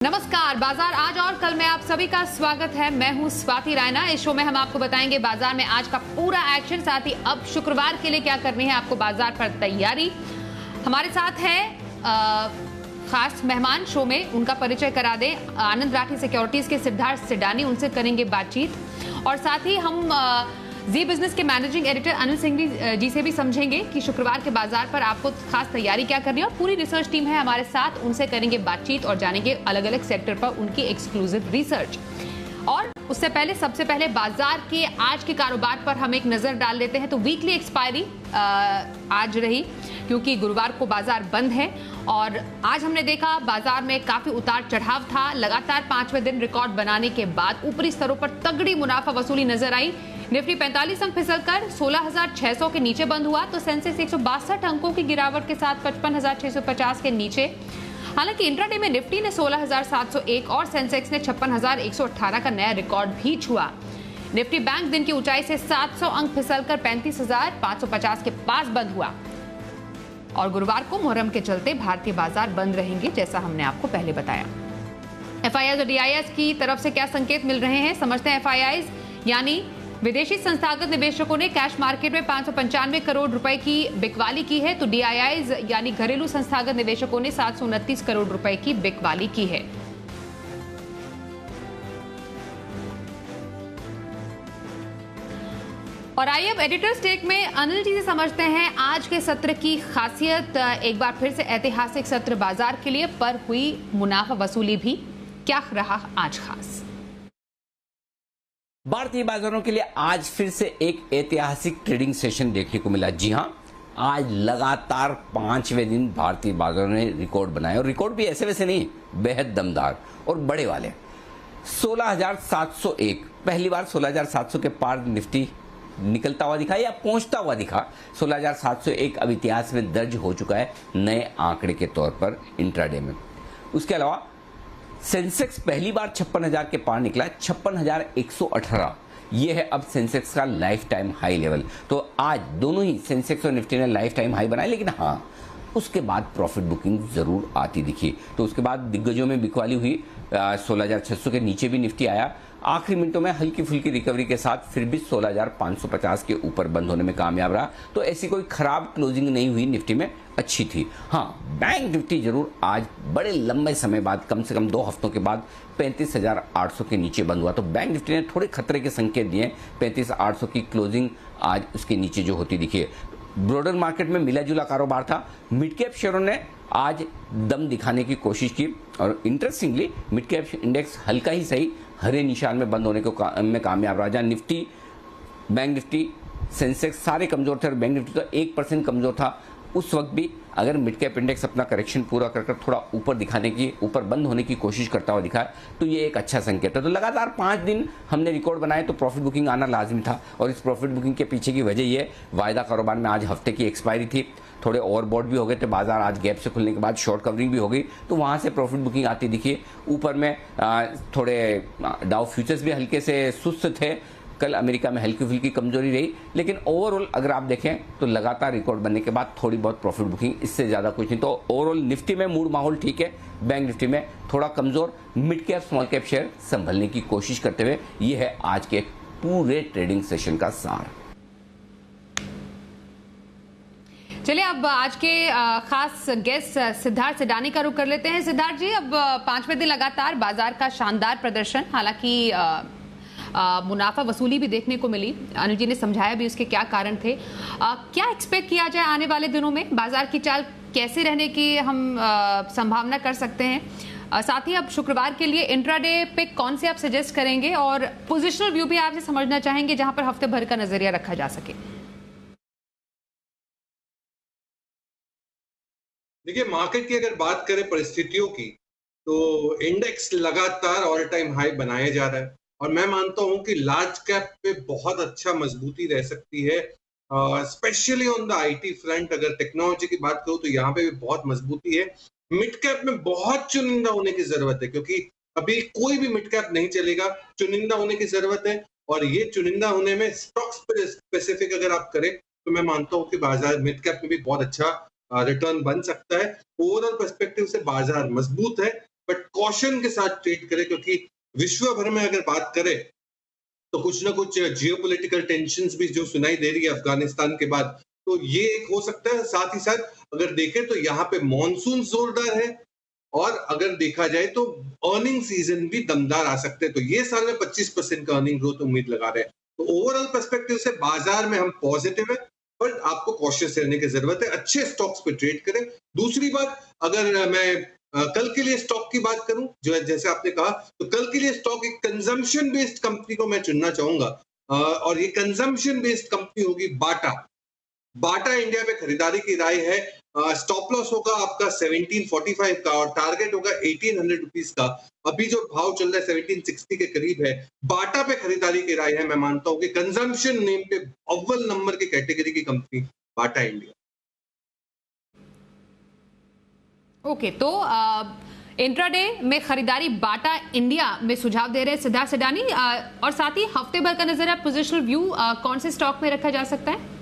नमस्कार। बाजार आज और कल में आप सभी का स्वागत है। मैं हूं स्वाति रायना। इस शो में हम आपको बताएंगे बाजार में आज का पूरा एक्शन, साथ ही अब शुक्रवार के लिए क्या करनी है आपको बाजार पर तैयारी। हमारे साथ है खास मेहमान शो में, उनका परिचय करा दें। आनंद राठी सिक्योरिटीज के सिद्धार्थ सिडानी, उनसे करेंगे बातचीत। और साथ ही हम जी बिजनेस के मैनेजिंग एडिटर अनिल सिंह जी से भी समझेंगे कि शुक्रवार के बाजार पर आपको खास तैयारी क्या करनी है। और पूरी रिसर्च टीम है हमारे साथ, उनसे करेंगे बातचीत और जानेंगे अलग अलग सेक्टर पर उनकी एक्सक्लूसिव रिसर्च। और उससे पहले सबसे पहले बाजार के आज के कारोबार पर हम एक नजर डाल देते हैं। तो वीकली एक्सपायरी आज रही, क्योंकि गुरुवार को बाजार बंद है। और आज हमने देखा बाजार में काफी उतार चढ़ाव था। लगातार 5वें दिन रिकॉर्ड बनाने के बाद ऊपरी स्तरों पर तगड़ी मुनाफा वसूली नजर आई। निफ्टी 45 अंक फिसलकर 16,600 के नीचे बंद हुआ, तो सेंसेक्स 162 अंकों की गिरावट के साथ 55,650 के नीचे। हालांकि इंट्राडे में निफ्टी ने 16,701 और सेंसेक्स ने 56,118 का नया रिकॉर्ड भी छुआ। निफ्टी बैंक दिन की ऊंचाई से 700 अंक फिसलकर 35,550 के पास बंद हुआ। और गुरुवार को मुहर्रम के चलते भारतीय बाजार बंद रहेंगे, जैसा हमने आपको पहले बताया। एफआईआई और डीआईएस की तरफ से क्या संकेत मिल रहे हैं, समझते हैं। एफआईआई यानी विदेशी संस्थागत निवेशकों ने कैश मार्केट में 595 करोड़ रुपए की बिकवाली की है, तो डीआईआईज यानी घरेलू संस्थागत निवेशकों ने 729 करोड़ रुपए की बिकवाली की है। और आइए अब एडिटर्स टेक में अनिल जी से समझते हैं आज के सत्र की खासियत। एक बार फिर से ऐतिहासिक सत्र बाजार के लिए, पर हुई मुनाफा वसूली भी। क्या रहा आज खास? भारतीय बाजारों के लिए आज फिर से एक ऐतिहासिक ट्रेडिंग सेशन देखने को मिला। जी हां, आज लगातार 5वें दिन भारतीय बाजारों ने रिकॉर्ड बनाए, और रिकॉर्ड भी ऐसे वैसे नहीं, बेहद दमदार और बड़े वाले। 16,701 पहली बार 16,700 के पार निफ्टी निकलता हुआ दिखा या पहुंचता हुआ दिखा। 16,701 अब इतिहास में दर्ज हो चुका है नए आंकड़े के तौर पर इंट्राडे में। उसके अलावा सेंसेक्स पहली बार 56,000 के पार निकला, 56,118। ये है अब सेंसेक्स का लाइफ टाइम हाई लेवल। तो आज दोनों ही सेंसेक्स और निफ्टी ने लाइफ टाइम हाई बनाए, लेकिन हाँ, उसके बाद प्रॉफिट बुकिंग जरूर आती दिखी। तो उसके बाद दिग्गजों में बिकवाली हुई, 16,600 के नीचे भी निफ्टी आया। आखिरी मिनटों में हल्की फुल्की रिकवरी के साथ फिर भी 16,550 के ऊपर बंद होने में कामयाब रहा। तो ऐसी कोई खराब क्लोजिंग नहीं हुई, निफ्टी में अच्छी थी। हाँ, बैंक निफ्टी जरूर आज बड़े लंबे समय बाद, कम से कम 2 हफ्तों के बाद 35,800 के नीचे बंद हुआ। तो बैंक निफ्टी ने थोड़े खतरे के संकेत दिए। 35,800 की क्लोजिंग आज उसके नीचे जो होती दिखी। ब्रॉडर मार्केट में मिला जुला कारोबार था। मिड कैप शेयरों ने आज दम दिखाने की कोशिश की, और इंटरेस्टिंगली मिड कैप इंडेक्स हल्का ही सही हरे निशान में बंद होने को में कामयाब रहा। जहां निफ्टी, बैंक निफ्टी, सेंसेक्स सारे कमजोर थे, और बैंक निफ्टी तो 1% कमजोर था। उस वक्त भी अगर मिड कैप इंडेक्स अपना करेक्शन पूरा कर थोड़ा ऊपर दिखाने की, ऊपर बंद होने की कोशिश करता हुआ दिखा, तो ये एक अच्छा संकेत है। तो लगातार 5 दिन हमने रिकॉर्ड बनाए, तो प्रॉफिट बुकिंग आना लाजमी था। और इस प्रॉफिट बुकिंग के पीछे की वजह ये, वायदा कारोबार में आज हफ्ते की एक्सपायरी थी, थोड़े ओवरबॉट भी हो गए थे बाजार। आज गैप से खुलने के बाद शॉर्ट कवरिंग भी हो गई, तो वहां से प्रॉफिट बुकिंग आती दिखी। ऊपर में थोड़े डाउ फ्यूचर्स भी हल्के से सुस्त थे। कल अमेरिका में हल्की फुल्की कमजोरी रही, लेकिन ओवरऑल अगर आप देखें तो लगातार रिकॉर्ड बनने के बाद थोड़ी बहुत प्रॉफिट बुकिंग, इससे ज्यादा कुछ नहीं। तो ओवरऑल निफ्टी में मूड माहौल ठीक है, बैंक निफ्टी में थोड़ा कमजोर। Mid cap small cap share संभलने की कोशिश करते हुए, ये है आज के पूरे ट्रेडिंग सेशन का सार। चलिए अब आज के खास गेस्ट सिद्धार्थ सिडानी का रुख कर लेते हैं। सिद्धार्थ जी, अब 5वें दिन लगातार बाजार का शानदार प्रदर्शन, हालांकि मुनाफा वसूली भी देखने को मिली। अनिल जी ने समझाया भी उसके क्या कारण थे। क्या एक्सपेक्ट किया जाए आने वाले दिनों में, बाजार की चाल कैसे रहने की हम संभावना कर सकते हैं? साथ ही अब शुक्रवार के लिए इंट्राडे पे कौन से आप सजेस्ट करेंगे, और पोजिशनल व्यू भी आपसे समझना चाहेंगे जहां पर हफ्ते भर का नजरिया रखा जा सके। देखिए, मार्केट की अगर बात करें परिस्थितियों की, तो इंडेक्स लगातार ऑल टाइम हाई बनाया जा रहा है, और मैं मानता हूं कि लार्ज कैप पे बहुत अच्छा मजबूती रह सकती है, specially on the IT front. अगर टेक्नोलॉजी की बात करूं तो यहाँ पे भी बहुत मजबूती है। मिड कैप में बहुत चुनिंदा होने की जरूरत है, क्योंकि अभी कोई भी मिड कैप नहीं चलेगा, चुनिंदा होने की जरूरत है। और ये चुनिंदा होने में स्टॉक्स स्पेसिफिक अगर आप करें, तो मैं मानता हूं कि बाजार मिड कैप में भी बहुत अच्छा रिटर्न बन सकता है। ओवरऑल पर्सपेक्टिव से बाजार मजबूत है, बट कॉशन के साथ ट्रेड करें, क्योंकि विश्व भर में अगर बात करें तो कुछ ना कुछ जियोपॉलिटिकल टेंशंस भी जो सुनाई दे रही है अफगानिस्तान के बाद, तो ये एक हो सकता है। साथ ही साथ अगर देखें तो यहाँ पे मॉनसून जोरदार है, और अगर देखा जाए तो अर्निंग सीजन भी दमदार आ सकते हैं। तो ये साल में 25% का अर्निंग ग्रोथ उम्मीद लगा रहे हैं। तो ओवरऑल पर्सपेक्टिव से बाजार में हम पॉजिटिव है, पर आपको कॉशियस रहने की जरूरत है। अच्छे स्टॉक्स पे ट्रेड करें। दूसरी बात, अगर मैं कल के लिए स्टॉक की बात करूं, जो है जैसे आपने कहा, तो कल के लिए स्टॉक एक कंजम्पशन बेस्ड कंपनी को मैं चुनना चाहूंगा, और ये कंजम्पशन बेस्ड कंपनी होगी बाटा। बाटा इंडिया में खरीदारी की राय है। स्टॉप लॉस होगा आपका 1745 का और टारगेट होगा 1800 रुपीज का। अभी जो भाव चल रहा है 1760 के करीब है। बाटा पे खरीदारी की राय है। मैं मानता हूं कि कंजम्पशन नेम पे अव्वल नंबर की कैटेगरी की कंपनी बाटा इंडिया। ओके, तो इंट्राडे में खरीदारी बाटा इंडिया में सुझाव दे रहे हैं सिद्धार्थ सिडानी, और साथ ही हफ्ते भर का नजर पोजिशनल व्यू कौन से स्टॉक में रखा जा सकता है?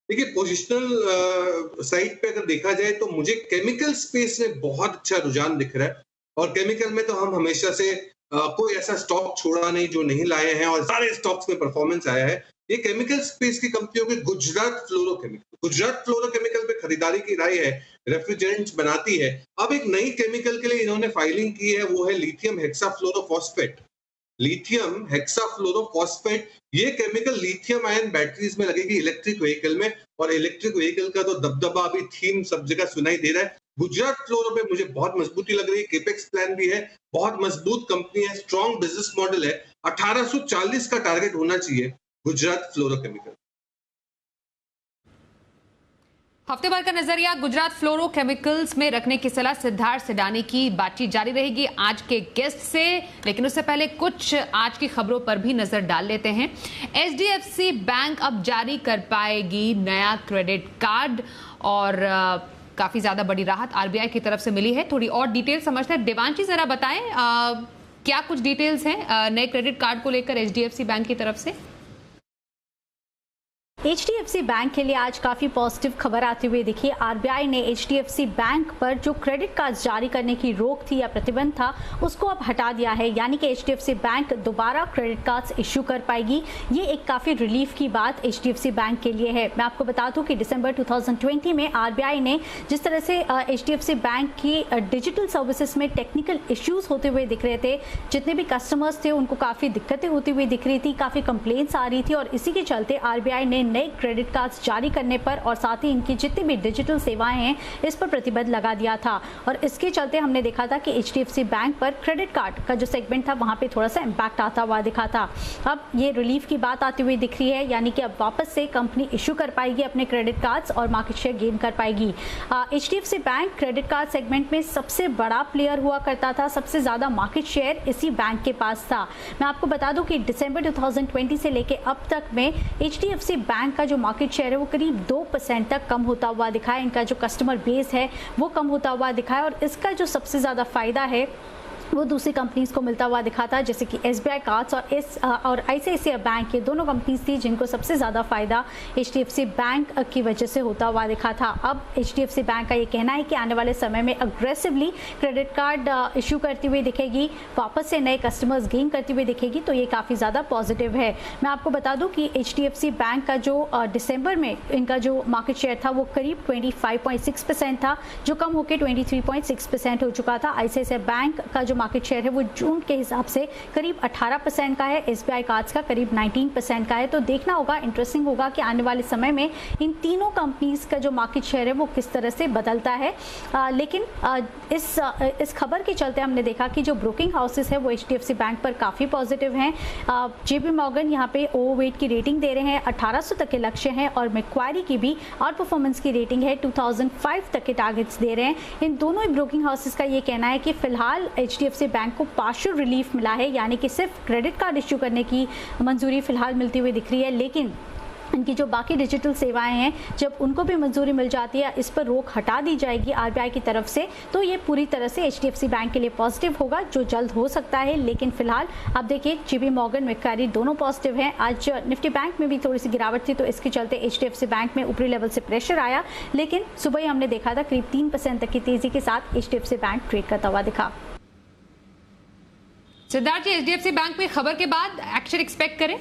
देखिए, पोजिशनल साइड पे अगर देखा जाए तो मुझे केमिकल स्पेस में बहुत अच्छा रुझान दिख रहा है, और केमिकल में तो हम हमेशा से कोई ऐसा स्टॉक छोड़ा नहीं जो नहीं लाए हैं, और सारे स्टॉक्स में परफॉर्मेंस आया है। ये केमिकल स्पेस की कंपनियों के गुजरात फ्लोरोकेमिकल पे खरीदारी की राय है। रेफ्रिजरेंट्स बनाती है। अब एक नई केमिकल के लिए इन्होंने फाइलिंग की है, वो है लिथियम हेक्साफ्लोरोफॉस्फेट। लिथियम हेक्साफ्लोरोफॉस्फेट, ये केमिकल लिथियम आयन बैटरीज में लगेगी इलेक्ट्रिक व्हीकल में, और इलेक्ट्रिक व्हीकल का तो दबदबा अभी थीम सब जगह सुनाई दे रहा है। गुजरात फ्लोरो पे मुझे बहुत मजबूती लग रही है। केपेक्स प्लान भी है, बहुत मजबूत कंपनी है, स्ट्रॉन्ग बिजनेस मॉडल है। 1840 का टारगेट होना चाहिए गुजरात फ्लोरोकेमिकल। हफ्ते भर का नजरिया गुजरात फ्लोरोकेमिकल्स में रखने की सलाह सिद्धार्थ सिडानी की। बातचीत जारी रहेगी आज के गेस्ट से, लेकिन उससे पहले कुछ आज की खबरों पर भी नजर डाल लेते हैं। HDFC बैंक अब जारी कर पाएगी नया क्रेडिट कार्ड, और काफी ज्यादा बड़ी राहत RBI की तरफ से मिली है। थोड़ी और डिटेल समझते हैं। देवांशी, जरा बताएं क्या कुछ डिटेल्स हैं नए क्रेडिट कार्ड को लेकर HDFC बैंक की तरफ से? HDFC बैंक के लिए आज काफ़ी पॉजिटिव खबर आती हुई दिखी। RBI ने HDFC बैंक पर जो क्रेडिट कार्ड जारी करने की रोक थी या प्रतिबंध था, उसको अब हटा दिया है, यानी कि HDFC बैंक दोबारा क्रेडिट कार्ड्स इश्यू कर पाएगी। ये एक काफ़ी रिलीफ की बात HDFC बैंक के लिए है। मैं आपको बता दूं कि दिसंबर 2020 में RBI ने जिस तरह से HDFC बैंक की डिजिटल सर्विसेज में टेक्निकल इश्यूज होते हुए दिख रहे थे, जितने भी कस्टमर्स थे उनको काफ़ी दिक्कतें होती हुई दिख रही थी, काफ़ी कंप्लेंट्स आ रही थी, और इसी के चलते RBI ने नए क्रेडिट कार्ड्स जारी करने पर और साथ ही इनकी जितनी भी डिजिटल सेवाएं हैं इस पर प्रतिबंध लगा दिया था। और इसके चलते हमने देखा था कि HDFC बैंक पर क्रेडिट कार्ड का जो सेगमेंट था वहां पे थोड़ा सा इंपैक्ट आता हुआ दिखा था। अब ये रिलीफ की बात आती हुई दिख रही है, यानी कि अब वापस से कंपनी इश्यू कर पाएगी अपने क्रेडिट कार्ड्स और मार्केट शेयर गेन कर पाएगी। HDFC bank credit card segment में सबसे बड़ा प्लेयर हुआ करता था, सबसे ज्यादा मार्केट शेयर इसी बैंक के पास था। मैं आपको बता दूं कि दिसंबर 2020 से लेकर अब तक में HDFC बैंक का जो मार्केट शेयर है वो करीब 2% तक कम होता हुआ दिखा है। इनका जो कस्टमर बेस है वो कम होता हुआ दिखा है, और इसका जो सबसे ज़्यादा फायदा है वो दूसरी कंपनीज को मिलता हुआ दिखा था, जैसे कि SBI कार्ड्स और ICICI बैंक, ये दोनों कंपनीज थी जिनको सबसे ज़्यादा फायदा HDFC बैंक की वजह से होता हुआ दिखा था। अब HDFC बैंक का ये कहना है कि आने वाले समय में अग्रेसिवली क्रेडिट कार्ड इशू करती हुई दिखेगी, वापस से नए कस्टमर्स गेन करती हुई दिखेगी, तो ये काफ़ी ज़्यादा पॉजिटिव है। मैं आपको बता दूँ कि HDFC बैंक का जो दिसंबर में इनका जो मार्केट शेयर था वो करीब 25.6% था, जो कम होकर 23.6% हो चुका था। ICICI बैंक का जो मार्केट शेयर है वो जून के हिसाब से करीब 18% का है, SBI कार्ड्स का करीब 19% का है। तो देखना होगा, इंटरेस्टिंग होगा कि आने वाले समय में इन तीनों कंपनीज का जो मार्केट शेयर है वो किस तरह से बदलता है। लेकिन इस खबर के चलते हमने देखा कि जो ब्रोकिंग हाउसेस है वो HDFC बैंक पर काफ़ी पॉजिटिव हैं। JP मॉर्गन यहाँ पे ओवरवेट की रेटिंग दे रहे हैं, 1800 तक के लक्ष्य हैं, और मैक्वारी की भी आउट परफॉर्मेंस की रेटिंग है, 2005 तक के टारगेट्स दे रहे हैं। इन दोनों ही ब्रोकिंग हाउसेस का ये कहना है कि फिलहाल HDFC बैंक को पार्शियल रिलीफ मिला है, यानी कि सिर्फ क्रेडिट कार्ड इश्यू करने की मंजूरी फिलहाल मिलती हुई दिख रही है, लेकिन इनकी जो बाकी डिजिटल सेवाएं हैं जब उनको भी मंजूरी मिल जाती है, इस पर रोक हटा दी जाएगी आरबीआई की तरफ से, तो ये पूरी तरह से एचडीएफसी बैंक के लिए पॉजिटिव होगा, जो जल्द हो सकता है। लेकिन फिलहाल आप देखिए JP Morgan, मैक्वारी दोनों पॉजिटिव हैं। आज निफ्टी बैंक में भी थोड़ी सी गिरावट थी, तो इसके चलते एचडीएफसी बैंक में ऊपरी लेवल से प्रेशर आया, लेकिन सुबह ही हमने देखा था करीब 3% तक की तेजी के साथ एचडीएफसी बैंक ट्रेड करता हुआ दिखा। सिद्धार्थ जी, एचडीएफसी बैंक में खबर के बाद एक्शन एक्सपेक्ट करें?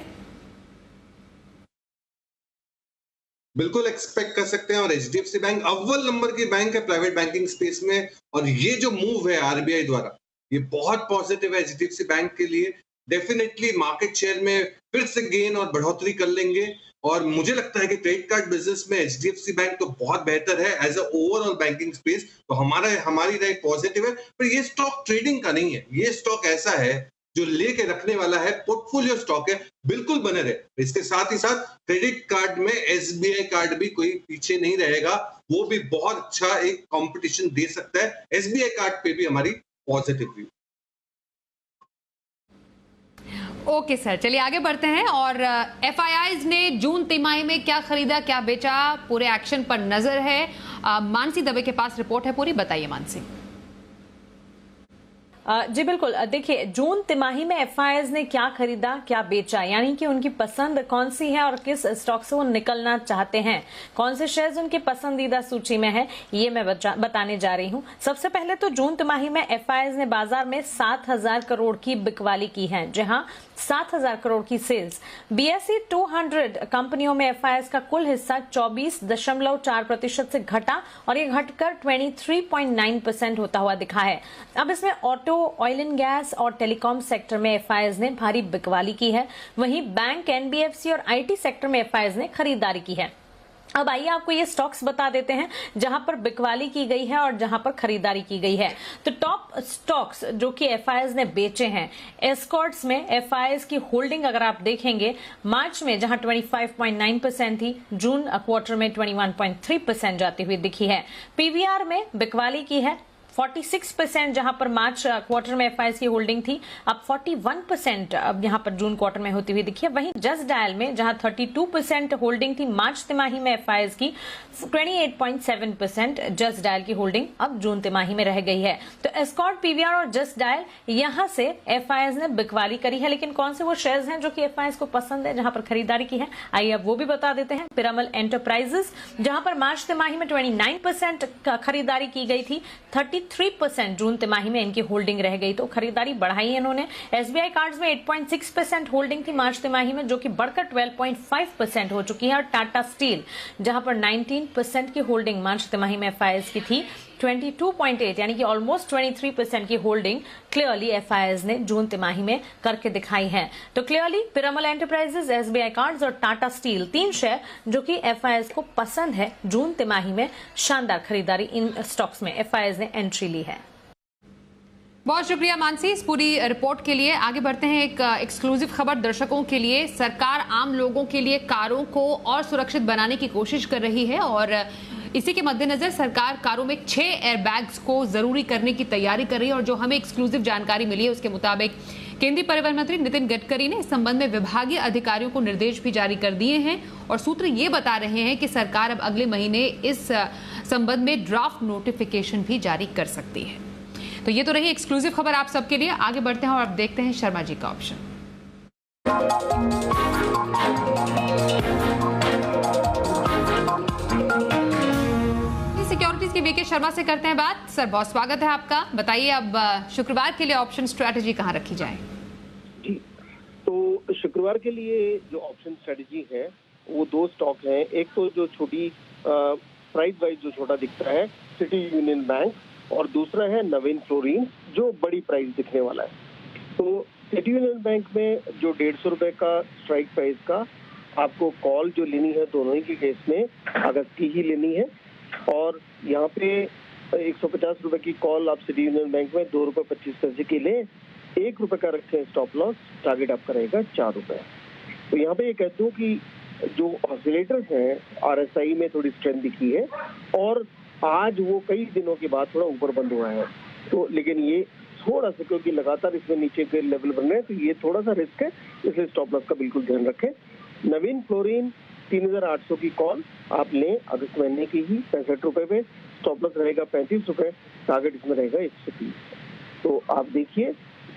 बिल्कुल एक्सपेक्ट कर सकते हैं, और एचडीएफसी बैंक अव्वल नंबर की बैंक है प्राइवेट बैंकिंग स्पेस में, और ये जो मूव है आरबीआई द्वारा ये बहुत पॉजिटिव है एचडीएफसी बैंक के लिए। डेफिनेटली मार्केट शेयर में फिर से गेन और बढ़ोतरी कर लेंगे, और मुझे लगता है कि क्रेडिट कार्ड बिजनेस में एचडीएफसी बैंक तो बहुत बेहतर है as a overall banking space, तो हमारी राय पॉजिटिव है। पर ये स्टॉक ट्रेडिंग का नहीं है, ये स्टॉक ऐसा है जो लेके रखने वाला है, पोर्टफोलियो स्टॉक है, बिल्कुल बने रहे। इसके साथ ही साथ क्रेडिट कार्ड में एसबीआई कार्ड भी कोई पीछे नहीं रहेगा, वो भी बहुत अच्छा एक कंपटीशन दे सकता है। एसबीआई कार्ड पे भी हमारी पॉजिटिव व्यू। ओके सर, चलिए आगे बढ़ते हैं। और एफआईआईज ने जून तिमाही में क्या खरीदा, क्या बेचा, पूरे एक्शन पर नजर है। मानसी दवे के पास रिपोर्ट है पूरी, बताइए मानसी। जी बिल्कुल, देखिए जून तिमाही में एफआईआईज ने क्या खरीदा क्या बेचा, यानी कि उनकी पसंद कौन सी है और किस स्टॉक से वो निकलना चाहते हैं, कौन से शेयर्स उनकी पसंदीदा सूची में है, ये मैं बताने जा रही हूं। सबसे पहले तो जून तिमाही में एफआईआईज ने बाजार में 7,000 करोड़ की बिकवाली की है। जी हाँ, 7,000 करोड़ की सेल्स। बीएसई 200 कंपनियों में एफआईआईज का कुल हिस्सा 24.4% से घटा और ये घटकर 23.9% होता हुआ दिखा है। अब इसमें ऑटो, ऑयल एंड गैस और टेलीकॉम सेक्टर में एफआईआईज ने भारी बिकवाली की है। वहीं बैंक, एनबीएफसी और आईटी सेक्टर में एफआईआईज ने खरीदारी की है। अब आइए आपको ये स्टॉक्स बता देते हैं जहां पर बिकवाली की गई है और जहां पर खरीदारी की गई है। तो टॉप स्टॉक्स जो कि एफआईआईज ने बेचे हैं, एस्कॉर्ट्स में एफआईआईज की होल्डिंग अगर आप देखेंगे मार्च में जहां 25.9% थी, जून क्वार्टर में 21.3% जाती हुई दिखी है। पीवीआर में बिकवाली की है 46%, जहां पर मार्च क्वार्टर में एफआईआईज की होल्डिंग थी, अब 41% अब यहां पर जून क्वार्टर में होती हुई दिखी है। वहीं जस्ट डायल में जहां 32% होल्डिंग थी मार्च तिमाही में एफआईआईज की, 28.7% जस्ट डायल की होल्डिंग अब जून तिमाही में रह गई है। तो एस्कॉर्ट, पीवीआर और जस्ट डायल यहां से एफआईआईज ने बिकवाली करी है। लेकिन कौन से वो शेयर्स हैं जो कि एफआईआईज को पसंद है, जहां पर खरीदारी की है, आइए अब वो भी बता देते हैं। पिरामल एंटरप्राइजेस, जहां पर मार्च तिमाही में 29% खरीदारी की गई थी, 33% जून तिमाही में इनकी होल्डिंग रह गई, तो खरीदारी बढ़ाई है इन्होंने। एसबीआई कार्ड्स में 8.6% होल्डिंग थी मार्च तिमाही में, जो कि बढ़कर 12.5% हो चुकी है। और टाटा स्टील, जहां पर 19% की होल्डिंग मार्च तिमाही में एफआईआईज की थी, 22.8 यानी कि ऑलमोस्ट 23% की होल्डिंग क्लियरली एफआईआईज ने जून तिमाही में करके दिखाई है। तो clearly Piramal enterprises, SBI cards और टाटा स्टील, 3 शेयर जो कि एफआईआईज को पसंद है। जून तिमाही में शानदार खरीदारी इन स्टॉक्स में एफआईआईज ने एंट्री ली है। बहुत शुक्रिया मानसी इस पूरी रिपोर्ट के लिए। आगे बढ़ते हैं, एक एक्सक्लूसिव खबर दर्शकों के लिए। सरकार आम लोगों के लिए कारों को और सुरक्षित बनाने की कोशिश कर रही है, और इसी के मद्देनजर सरकार कारों में 6 एयरबैग्स को जरूरी करने की तैयारी कर रही है। और जो हमें एक्सक्लूसिव जानकारी मिली है उसके मुताबिक केंद्रीय परिवहन मंत्री नितिन गडकरी ने इस संबंध में विभागीय अधिकारियों को निर्देश भी जारी कर दिए हैं, और सूत्र ये बता रहे हैं कि सरकार अब अगले महीने इस संबंध में ड्राफ्ट नोटिफिकेशन भी जारी कर सकती है। तो ये तो रही एक्सक्लूसिव खबर आप सबके लिए। आगे बढ़ते हैं और अब देखते हैं शर्मा जी का ऑप्शन। सिक्योरिटीज के वीके शर्मा से करते हैं बात। सर बहुत स्वागत है आपका, बताइए अब शुक्रवार के लिए ऑप्शन स्ट्रेटजी कहां रखी जाए? जी, तो शुक्रवार के लिए जो ऑप्शन स्ट्रेटजी है वो 2 स्टॉक हैं। एक तो जो छोटी प्राइस वाइज जो छोटा दिखता है, सिटी यूनियन बैंक, और दूसरा है नवीन फ्लोरिन जो बड़ी प्राइस दिखने वाला है। तो सिटी यूनियन बैंक में जो 150 रुपए का स्ट्राइक प्राइस का आपको कॉल जो लेनी है, दोनों ही के केस में अगस्त की ही लेनी है, और यहाँ पे 150 रुपए की कॉल आप सिटी यूनियन बैंक में 2 रुपए 25 पैसे की ले, 1 रुपए का रखें स्टॉप लॉस, टारगेट आपका रहेगा 4 रुपए। तो यहाँ पे ये कहते हो कि जो ऑसिलेटर्स हैं आरएसआई में थोड़ी स्ट्रेंथ दिखी है, और आज वो कई दिनों के बाद थोड़ा ऊपर बंद हुआ है। तो लेकिन ये थोड़ा सा, क्योंकि लगातार इसमें नीचे के लेवल बन रहे हैं, तो ये थोड़ा सा रिस्क है, इसलिए स्टॉप लॉस का बिल्कुल ध्यान रखें। नवीन फ्लोरिन 3800 की कॉल आप लें अगस्त महीने की ही 65 रुपए पे, स्टॉप लॉस रहेगा 35 रुपए, टारगेट इसमें रहेगा 130। तो आप देखिए,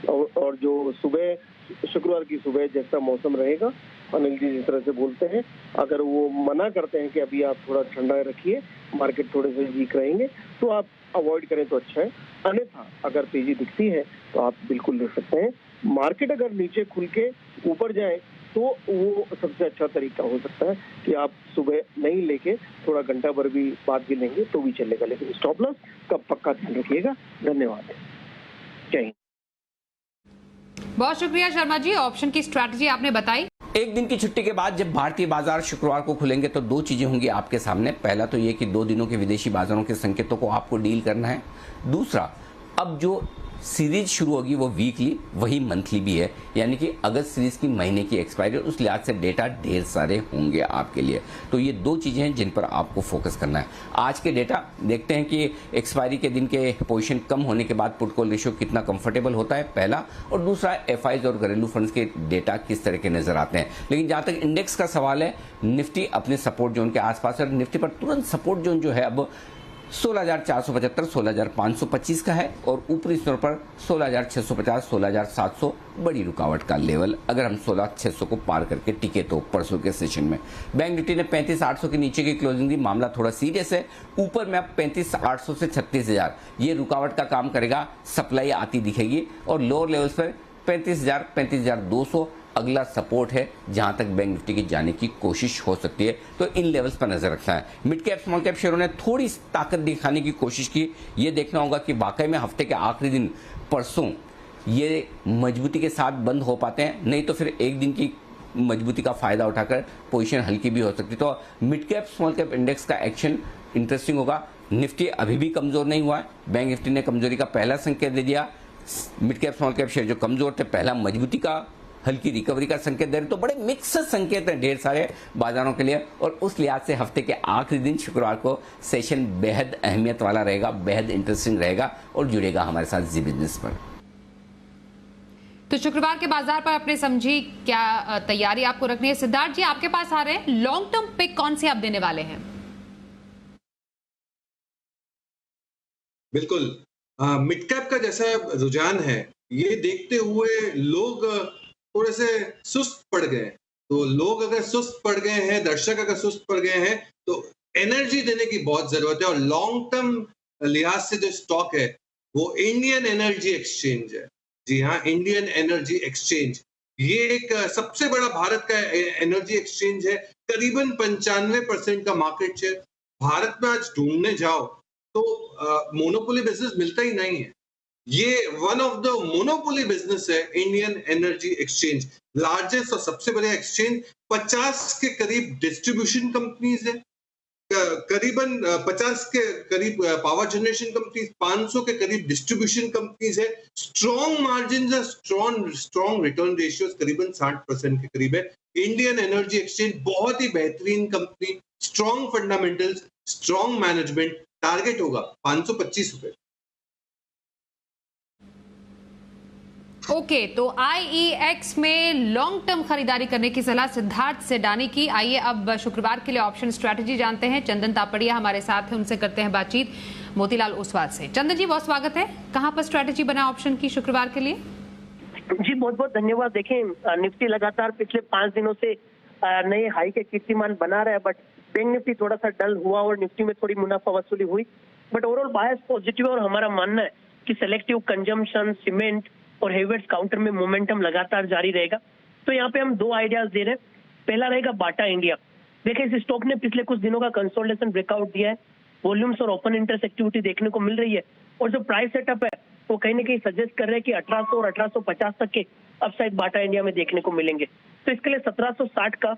और जो सुबह शुक्रवार की सुबह जैसा मौसम रहेगा, अनिल जी जिस तरह से बोलते हैं, अगर वो मना करते हैं कि अभी आप थोड़ा ठंडा रखिए, मार्केट थोड़े से वीक रहेंगे, तो आप अवॉइड करें तो अच्छा है। अन्यथा अगर तेजी दिखती है तो आप बिल्कुल ले सकते हैं। मार्केट अगर नीचे खुल के ऊपर जाए तो वो सबसे अच्छा तरीका हो सकता है कि आप सुबह नहीं लेके थोड़ा घंटा भर भी बाद भी लेंगे तो भी चलेगा, लेकिन स्टॉप लॉस का पक्का ध्यान रखिएगा। धन्यवाद, जय हिंद। बहुत शुक्रिया शर्मा जी, ऑप्शन की स्ट्रैटेजी आपने बताई। एक दिन की छुट्टी के बाद जब भारतीय बाजार शुक्रवार को खुलेंगे तो दो चीजें होंगी आपके सामने। पहला तो ये कि 2 दिनों के विदेशी बाजारों के संकेतों को आपको डील करना है। दूसरा, अब जो सीरीज शुरू होगी वो वीकली, वही मंथली भी है, यानी कि अगस्त सीरीज की महीने की एक्सपायरी, उस लिहाज से डेटा ढेर सारे होंगे आपके लिए। तो ये 2 चीजें हैं जिन पर आपको फोकस करना है। आज के डेटा देखते हैं कि एक्सपायरी के दिन के पोजीशन कम होने के बाद पुट कॉल रेशियो कितना कंफर्टेबल होता है, पहला, और दूसरा एफआईज और घरेलू फंड्स के डेटा किस तरह के नजर आते हैं। लेकिन जहां तक इंडेक्स का सवाल है, निफ्टी अपने सपोर्ट जोन के आसपास है। निफ्टी पर तुरंत सपोर्ट जोन जो है अब 16,475, 16,525 का है, और ऊपरी स्तर पर 16,650, 16,700 बड़ी रुकावट का लेवल, अगर हम 16,600 को पार करके टिके तो परसों के सेशन में। बैंक निफ्टी ने 35,800 के नीचे की क्लोजिंग दी, मामला थोड़ा सीरियस है। ऊपर में अब 35,800 से 36,000 ये रुकावट का काम करेगा, सप्लाई आती दिखेगी, और लोअर लेवल्स पर 35,000, 35,200 अगला सपोर्ट है जहां तक बैंक निफ्टी की जाने की कोशिश हो सकती है। तो इन लेवल्स पर नजर रखना है। मिड कैप स्मॉल कैप शेयरों ने थोड़ी ताकत दिखाने की कोशिश की, ये देखना होगा कि वाकई में हफ्ते के आखिरी दिन परसों ये मजबूती के साथ बंद हो पाते हैं, नहीं तो फिर एक दिन की मजबूती का फायदा उठाकर पोजीशन हल्की भी हो सकती है। तो mid cap small cap index का एक्शन इंटरेस्टिंग होगा। निफ्टी अभी भी कमजोर नहीं हुआ है, बैंक निफ्टी ने कमजोरी का पहला संकेत दे दिया। Mid cap small cap share जो कमजोर थे, पहला मजबूती का, हल्की रिकवरी का संकेत दे रहे। तो बड़े मिक्स संकेत हैं ढेर सारे बाजारों के लिए, और उस लिहाज से हफ्ते के आखिरी दिन शुक्रवार को सेशन बेहद अहमियत वाला रहेगा, बेहद इंटरेस्टिंग रहेगा, और जुड़ेगा हमारे साथ जी बिजनेस पर। तो शुक्रवार के बाजार पर अपने समझी क्या तैयारी आपको रखनी है। सिद्धार्थ जी आपके पास आ रहे हैं, लॉन्ग टर्म पिक कौन सी आप देने वाले हैं? बिल्कुल, मिड कैप का जैसा रुझान है, ये देखते हुए लोग थोड़े से सुस्त पड़ गए। तो लोग अगर सुस्त पड़ गए हैं, दर्शक अगर सुस्त पड़ गए हैं, तो एनर्जी देने की बहुत जरूरत है। और लॉन्ग टर्म लिहाज से जो स्टॉक है वो इंडियन एनर्जी एक्सचेंज है। जी हाँ, इंडियन एनर्जी एक्सचेंज, ये एक सबसे बड़ा भारत का एनर्जी एक्सचेंज है। करीबन 95% का मार्केट शेयर। भारत में आज ढूंढने जाओ तो मोनोपोली बिजनेस मिलता ही नहीं है। ये one of the monopoly business है इंडियन एनर्जी एक्सचेंज। लार्जेस्ट और सबसे बड़े एक्सचेंज, 50 के करीब डिस्ट्रीब्यूशन कंपनीज है, करीबन 50 के करीब पावर जनरेशन कंपनीज, 500 के करीब डिस्ट्रीब्यूशन कंपनीज है। स्ट्रॉन्ग मार्जिन है, स्ट्रॉन्ग रिटर्न रेशियोज करीबन 60% के करीब है। इंडियन एनर्जी एक्सचेंज बहुत ही बेहतरीन company, strong fundamentals, strong management. Target होगा 525 रुपए। ओके, तो IEX में लॉन्ग टर्म खरीदारी करने की सलाह सिद्धार्थ सेडानी की। आइए अब शुक्रवार के लिए ऑप्शन स्ट्रैटेजी जानते हैं। चंदन तापड़िया हमारे साथ हैं, उनसे करते हैं बातचीत मोतीलाल ओसवाल से। चंदन जी बहुत स्वागत है। कहां पर स्ट्रैटेजी बना ऑप्शन की शुक्रवार के लिए? जी बहुत बहुत धन्यवाद। देखें, निफ्टी लगातार पिछले 5 दिनों से नए हाई के कीर्तिमान बना रहा है, बट बैंक निफ्टी थोड़ा सा डल हुआ और निफ्टी में थोड़ी मुनाफा वसूली हुई, बट ओवरऑल बायस पॉजिटिव है। और हमारा मानना है कि सेलेक्टिव कंजम्पशन, सीमेंट और हेवीवेट्स काउंटर में मोमेंटम लगातार जारी रहेगा। तो यहाँ पे हम 2 आइडियाज दे रहे हैं। पहला रहेगा बाटा इंडिया। देखिए, इस स्टॉक ने पिछले कुछ दिनों का कंसोलिडेशन ब्रेकआउट दिया है, वॉल्यूम्स और ओपन इंटरेस्ट एक्टिविटी देखने को मिल रही है, और जो प्राइस सेटअप है वो कहीं ना कहीं सजेस्ट कर रहे हैं कि 1800 और 1850 तक के अपसाइड बाटा इंडिया में देखने को मिलेंगे। तो इसके लिए 1760 का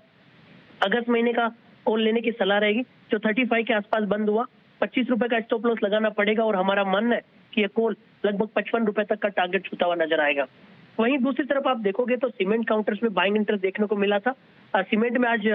अगस्त महीने का कॉल लेने की सलाह रहेगी। जो 35 के आसपास बंद हुआ, 25 रुपए का स्टॉप लॉस लगाना पड़ेगा, और हमारा मानना है कि ये कॉल लगभग 55 रुपए तक का टारगेट छूता हुआ नजर आएगा। वहीं दूसरी तरफ आप देखोगे तो सीमेंट काउंटर्स में बाइंग इंटरेस्ट देखने को मिला था। सीमेंट में आज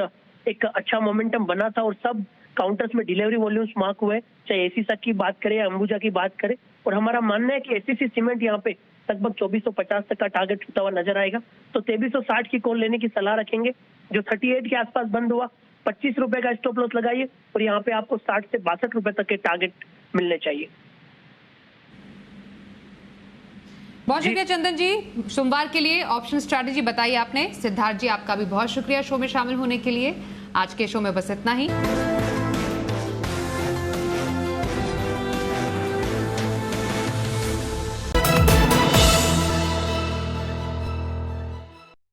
एक अच्छा मोमेंटम बना था और सब काउंटर्स में डिलीवरी वॉल्यूम्स मार्क हुए, चाहे एसीसा की बात करें या अंबुजा की बात करें। और हमारा मानना है कि एसीसी सीमेंट यहाँ पे लगभग 2450 तक का टारगेट छूता हुआ नजर आएगा। तो 2360 की कॉल लेने की सलाह रखेंगे। जो 38 के आसपास बंद हुआ, 25 रुपए का स्टॉप लॉस लगाइए और यहाँ पे आपको 60 से 62 रुपए तक के टारगेट मिलने चाहिए। बहुत शुक्रिया चंदन जी, सोमवार के लिए ऑप्शन स्ट्रैटेजी बताई आपने। सिद्धार्थ जी, आपका भी बहुत शुक्रिया शो में शामिल होने के लिए। आज के शो में बस इतना ही।